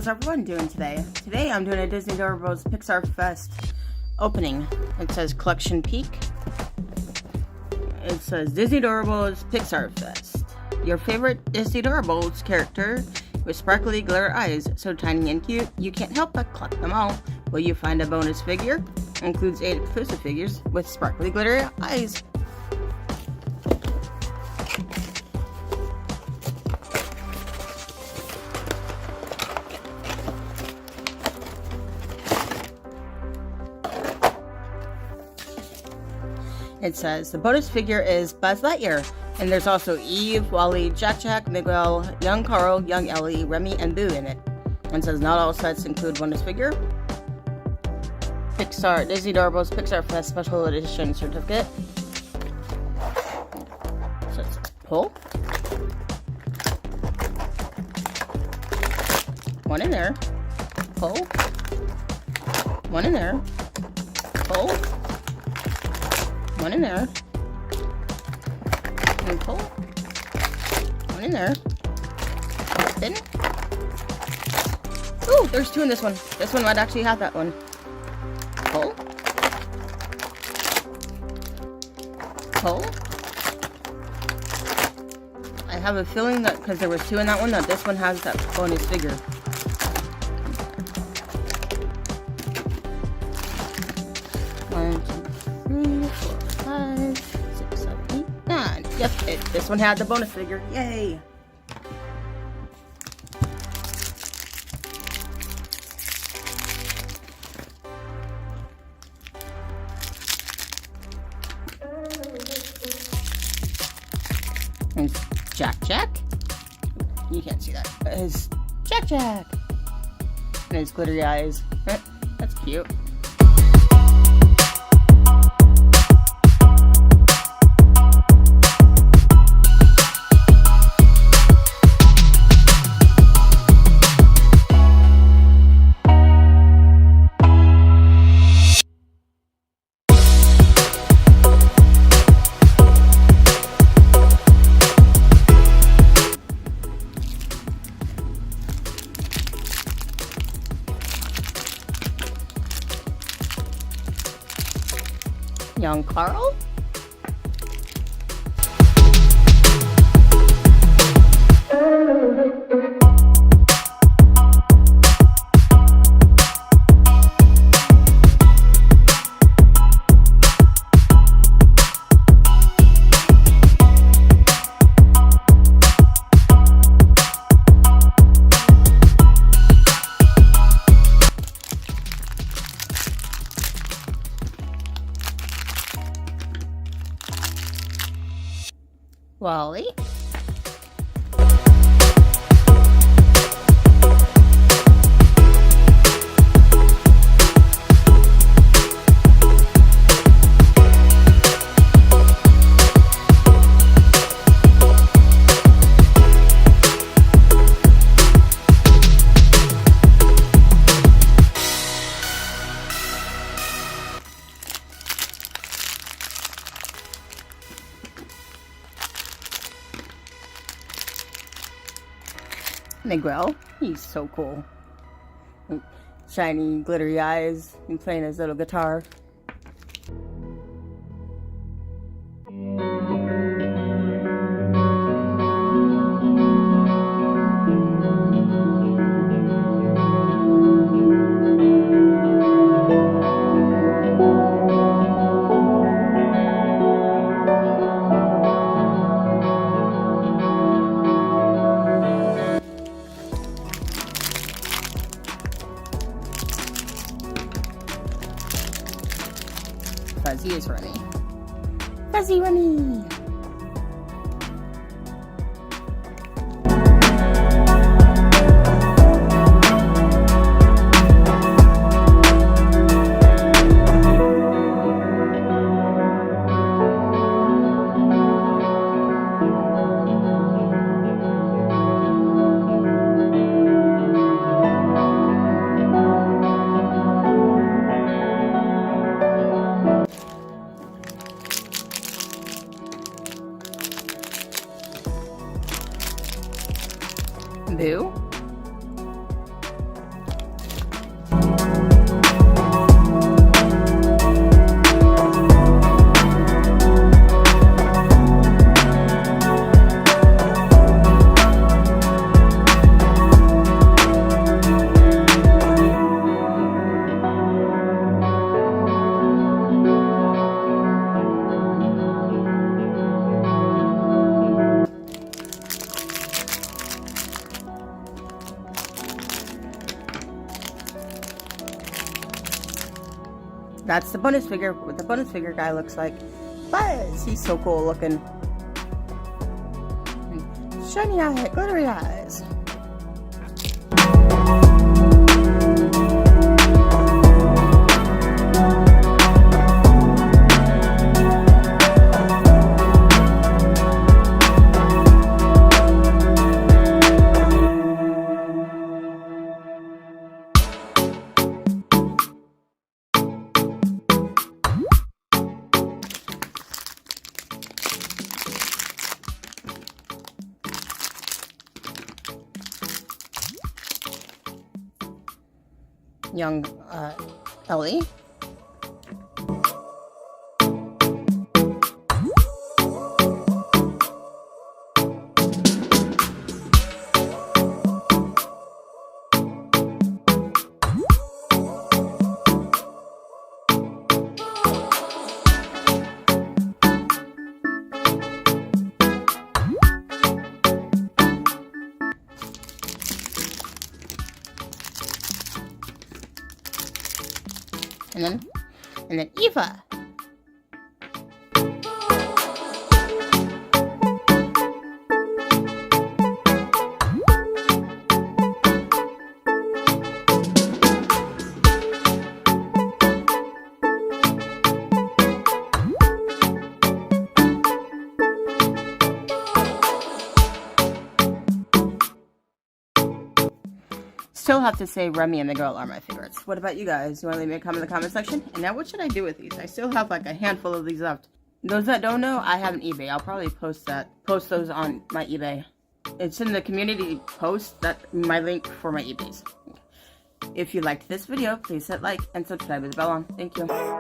how's everyone doing today? Today I'm doing a Disney Doorables Pixar Fest opening. It says Collection Peek. It says Disney Doorables Pixar Fest. Your favorite Disney Doorables character with sparkly glitter eyes, so tiny and cute, you can't help but collect them all. Will you find a bonus figure? Includes 8 exclusive figures with sparkly glitter eyes. It says the bonus figure is Buzz Lightyear, and there's also Eve, Wally, Jack, Miguel, Young Carl, Young Ellie, Remy, and Boo in it. And it says not all sets include bonus figure. Pixar Disney Doorables Pixar Fest Special Edition certificate. So it says pull. One in there. Pull. One in there. Pull. One in there. And pull. One in there. Spin. Ooh, there's 2 in this one. This one might actually have that one. Pull. Pull. I have a feeling that because there was 2 in that one, that this one has that bonus figure. One, 2, 3, 4, 5, 6, 7, 8, 9. Yep, this one had the bonus figure. Yay! And Jack. You can't see that. It's Jack. And his glittery eyes. That's cute. Young Carl? Wally. Miguel, he's so cool. Shiny, glittery eyes, and playing his little guitar. Fuzzy is Remy. Fuzzy Remy! Boo. That's the bonus figure, what the bonus figure guy looks like. Buzz! He's so cool looking. Shiny eye, glittery eyes. Young Ellie. And then Eva. Still have to say Remy and the girl are my favorites. What about you guys? You want to leave me a comment in the comment section? And now what should I do with these? I still have like a handful of these left. Those that don't know, I have an eBay. I'll probably post those on my eBay. It's in the community post, that my link for my eBays. If you liked this video, please hit like and subscribe with the bell on. Thank you.